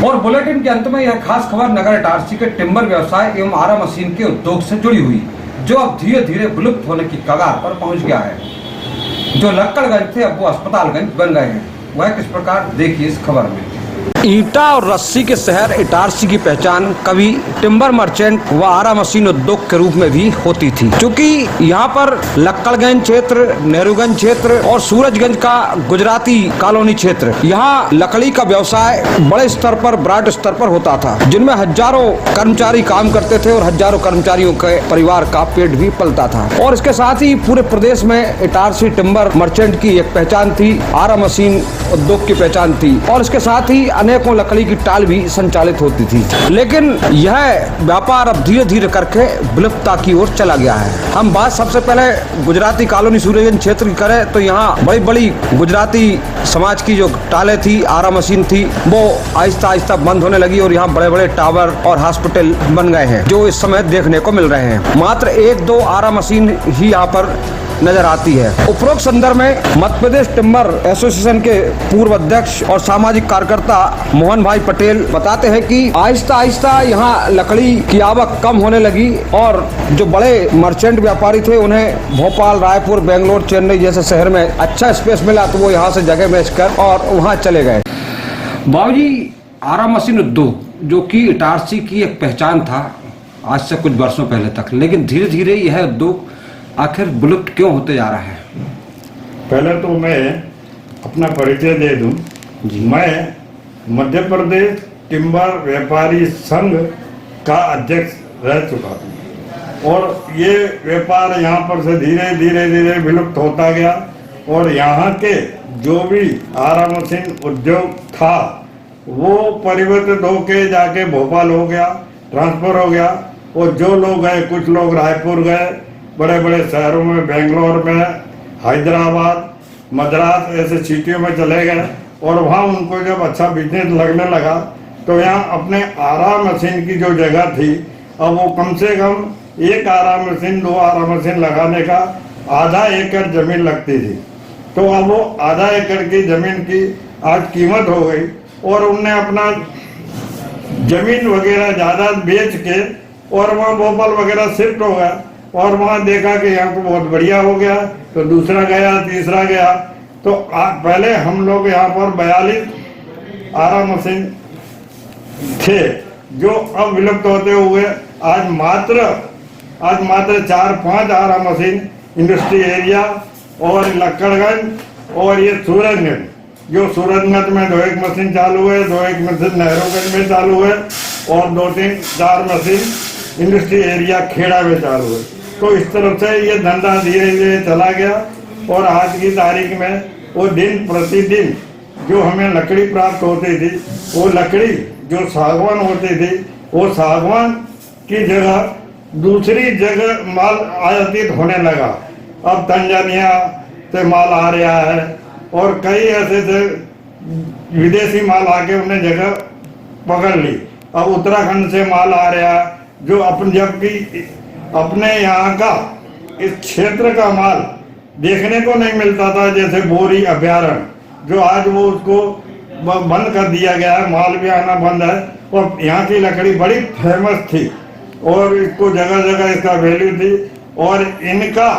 और बुलेटिन के अंत में यह खास खबर नगर इटारसी के टिम्बर व्यवसाय एवं आरा मशीन के उद्योग से जुड़ी हुई, जो अब धीरे धीरे विलुप्त होने की कगार पर पहुंच गया है। जो लक्कड़गंज थे अब वो अस्पतालगंज बन गए हैं। वह किस प्रकार, देखिए इस खबर में। ईंटा और रस्सी के शहर इटारसी की पहचान कभी टिम्बर मर्चेंट व आरा मशीन उद्योग के रूप में भी होती थी, क्योंकि यहाँ पर लक्कड़गंज क्षेत्र, नेहरूगंज क्षेत्र और सूरजगंज का गुजराती कॉलोनी क्षेत्र, यहाँ लकड़ी का व्यवसाय बड़े स्तर पर, ब्रॉड स्तर पर होता था, जिनमें हजारों कर्मचारी काम करते थे और हजारों कर्मचारियों के परिवार का पेट भी पलता था। और इसके साथ ही पूरे प्रदेश में इटारसी टिम्बर मर्चेंट की एक पहचान थी, आरा मशीन उद्योग की पहचान थी, और इसके साथ ही अनेकों लकड़ी की टाल भी संचालित होती थी। लेकिन यह व्यापार अब धीरे धीरे करके विलुप्तता की ओर चला गया है। हम बात सबसे पहले गुजराती कॉलोनी सूरजगंज क्षेत्र की करें तो यहाँ बड़ी बड़ी गुजराती समाज की जो टालें थी, आरा मशीन थी, वो आहिस्ता आहिस्ता बंद होने लगी और यहाँ बड़े बड़े टावर और हॉस्पिटल बन गए हैं, जो इस समय देखने को मिल रहे हैं। मात्र एक दो आरा मशीन ही यहाँ पर नजर आती है। उपरोक्त संदर्भ में मध्य प्रदेश टिम्बर एसोसिएशन के पूर्व अध्यक्ष और सामाजिक कार्यकर्ता मोहन भाई पटेल बताते हैं कि आहिस्ता आहिस्ता यहाँ लकड़ी की आवक कम होने लगी और जो बड़े मर्चेंट व्यापारी थे उन्हें भोपाल, रायपुर, बेंगलोर, चेन्नई जैसे शहर में अच्छा स्पेस मिला तो वो यहाँ से जगह बेचकर और वहाँ चले गए। बाबूजी, आरा मशीन उद्योग जो कि इटारसी की एक पहचान था आज से कुछ वर्षों पहले तक, लेकिन धीरे धीरे यह उद्योग आखिर विलुप्त क्यों होते जा रहा है? पहले तो मैं अपना परिचय दे दूं। मैं मध्य प्रदेश टिम्बर व्यापारी संघ का अध्यक्ष रह चुका हूँ और ये व्यापार यहाँ पर से धीरे धीरे विलुप्त होता गया और यहाँ के जो भी आरा मशीन उद्योग था वो परिवर्तित होके जाके भोपाल हो गया, ट्रांसफर हो गया और जो लोग गए, कुछ लोग रायपुर गए, बड़े बड़े शहरों में, बेंगलोर में, हैदराबाद, मद्रास ऐसे सिटियों में चले गए और वहाँ उनको जब अच्छा बिजनेस लगने लगा तो यहाँ अपने आरा मशीन की जो जगह थी अब वो कम से कम एक आरा मशीन, दो आरा मशीन लगाने का आधा एकड़ जमीन लगती थी। तो अब वो आधा एकड़ की जमीन की आज कीमत हो गई और उनने अपना जमीन वगैरह ज़्यादा बेच के और वहाँ भोपाल वगैरह शिफ्ट हो गया और वहाँ देखा कि यहाँ को बहुत बढ़िया हो गया तो दूसरा गया, तीसरा गया। तो पहले हम लोग यहाँ पर 42 आरा मशीन थे जो अब विलुप्त होते हुए आज मात्र 4-5 आरा मशीन इंडस्ट्री एरिया और लक्कड़गंज और ये सूरजगंज, जो सूरजगंज में 2-1 मशीन चालू है, 2-1 मशीन नेहरूगंज में चालू है और 2-3-4 मशीन इंडस्ट्री एरिया खेड़ा में चालू है। तो इस तरफ से ये धंधा धीरे धीरे चला गया और आज की तारीख में वो दिन प्रतिदिन जो हमें लकड़ी प्राप्त होती थी, वो लकड़ी जो सागवान होती थी, वो सागवान की जगह दूसरी जगह माल आयातित होने लगा। अब तंजानिया से माल आ रहा है और कई ऐसे से विदेशी माल आके उन्हें जगह पकड़ ली। अब उत्तराखंड से माल आ रहा है जो जबकि अपने यहाँ का इस क्षेत्र का माल देखने को नहीं मिलता था, जैसे बोरी अभ्यारण्य, जो आज वो उसको बंद कर दिया गया है, माल भी आना बंद है। और यहाँ की लकड़ी बड़ी फेमस थी और इसको जगह जगह इसका वैल्यू थी और इनका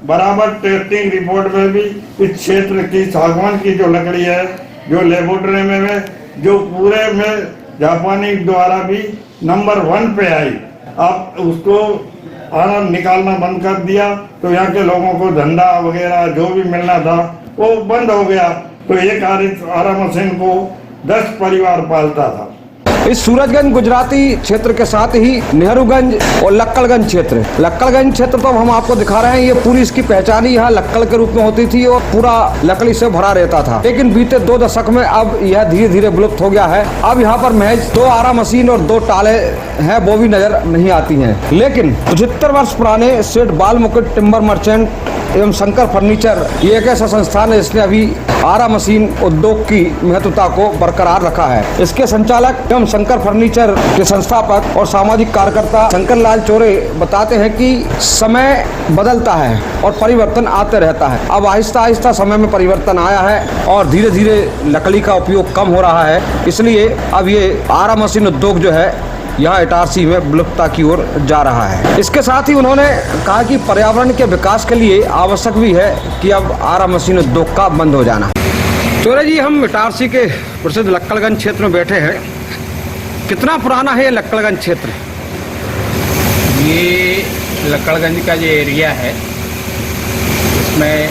बराबर टेस्टिंग रिपोर्ट में भी इस क्षेत्र की सागवान की जो लकड़ी है, जो लेबोरेटरी में जो पूरे में जापानी द्वारा भी नंबर 1 पे आई, अब उसको आना निकालना बंद कर दिया तो यहाँ के लोगों को धंधा वगैरह जो भी मिलना था वो बंद हो गया। तो एक आरा मशीन को 10 परिवार पालता था। इस सूरजगंज गुजराती क्षेत्र के साथ ही नेहरूगंज और लक्कड़गंज क्षेत्र तो हम आपको दिखा रहे हैं, ये पूरी इसकी पहचान ही यहाँ लक्कड़ के रूप में होती थी और पूरा लकड़ी से भरा रहता था। लेकिन बीते 2 दशक में अब यह धीरे धीरे विलुप्त हो गया है। अब यहाँ पर महज 2 आरा मशीन और 2 टाले हैं, वो भी नजर नहीं आती हैं। लेकिन 75 वर्ष पुराने सेठ बाल मुकुट टिम्बर मर्चेंट एवं शंकर फर्नीचर ये एक ऐसा संस्थान है जिसने अभी आरा मशीन उद्योग की महत्वता को बरकरार रखा है। इसके संचालक एवं शंकर फर्नीचर के संस्थापक और सामाजिक कार्यकर्ता शंकर लाल चौरे बताते हैं कि समय बदलता है और परिवर्तन आते रहता है। अब आहिस्ता आहिस्ता समय में परिवर्तन आया है और धीरे धीरे लकड़ी का उपयोग कम हो रहा है, इसलिए अब ये आरा मशीन उद्योग जो है यहाँ इटारसी में विलुप्तता की ओर जा रहा है। इसके साथ ही उन्होंने कहा कि पर्यावरण के विकास के लिए आवश्यक भी है कि अब आरा मशीन उद्योग का बंद हो जाना। चौरे जी, हम इटारसी के प्रसिद्ध लक्कड़गंज क्षेत्र में बैठे हैं। कितना पुराना है ये लक्कड़गंज क्षेत्र? ये लक्कड़गंज का जो एरिया है इसमें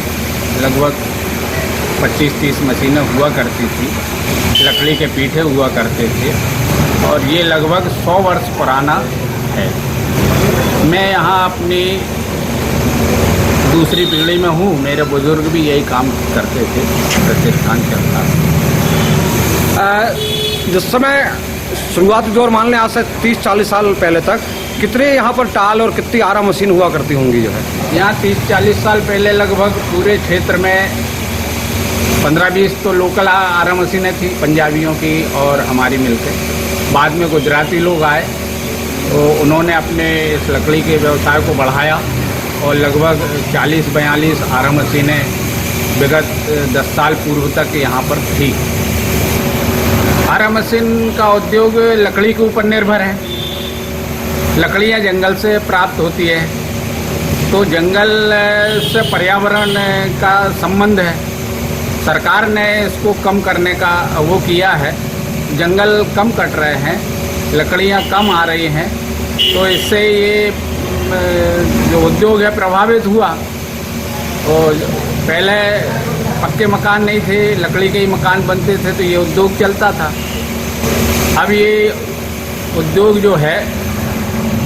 लगभग 25-30 मशीनें हुआ करती थी, लकड़ी के पीठे हुआ करते थे और ये लगभग 100 वर्ष पुराना है। मैं यहाँ अपनी दूसरी पीढ़ी में हूँ, मेरे बुजुर्ग भी यही काम करते थे, प्रतिष्ठान चलता। जिस समय शुरुआती दौर मान लें आज से 30-40 साल पहले तक कितने यहाँ पर टाल और कितनी आरा मशीन हुआ करती होंगी? जो है यहाँ 30-40 साल पहले लगभग पूरे क्षेत्र में 15-20 तो लोकल आरा मशीनें थी, पंजाबियों की और हमारी मिलकर। बाद में गुजराती लोग आए तो उन्होंने अपने इस लकड़ी के व्यवसाय को बढ़ाया और लगभग 40-42 आरा मशीनें विगत 10 साल पूर्व तक यहाँ पर थी। आरा मशीन का उद्योग लकड़ी के ऊपर निर्भर है। लकड़ियाँ जंगल से प्राप्त होती है, तो जंगल से पर्यावरण का संबंध है। सरकार ने इसको कम करने का वो किया है, जंगल कम कट रहे हैं, लकड़ियाँ कम आ रही हैं, तो इससे ये जो उद्योग है प्रभावित हुआ। और पहले पक्के मकान नहीं थे, लकड़ी के ही मकान बनते थे, तो ये उद्योग चलता था। अब ये उद्योग जो है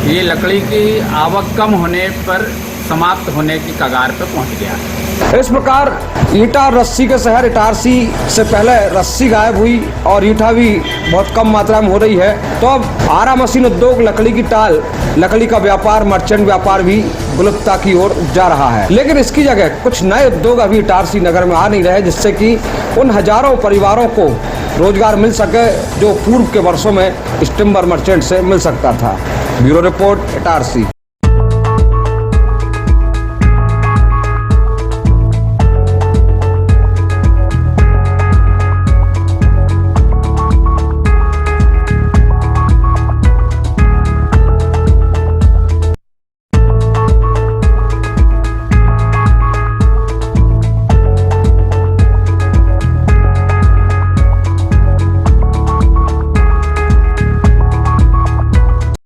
ये लकड़ी की आवक कम होने पर समाप्त होने की कगार पर पहुंच गया है। इस प्रकार ईंटा और रस्सी के शहर इटारसी से पहले रस्सी गायब हुई और ईंटा भी बहुत कम मात्रा में हो रही है, तो अब आरा मशीन उद्योग, लकड़ी की टाल, लकड़ी का व्यापार, मर्चेंट व्यापार भी विलुप्तता की ओर जा रहा है। लेकिन इसकी जगह कुछ नए उद्योग अभी इटारसी नगर में आ नहीं रहे, जिससे कि उन हजारों परिवारों को रोजगार मिल सके जो पूर्व के वर्षों में इस टिम्बर मर्चेंट से मिल सकता था। Bureau report, Itarsi.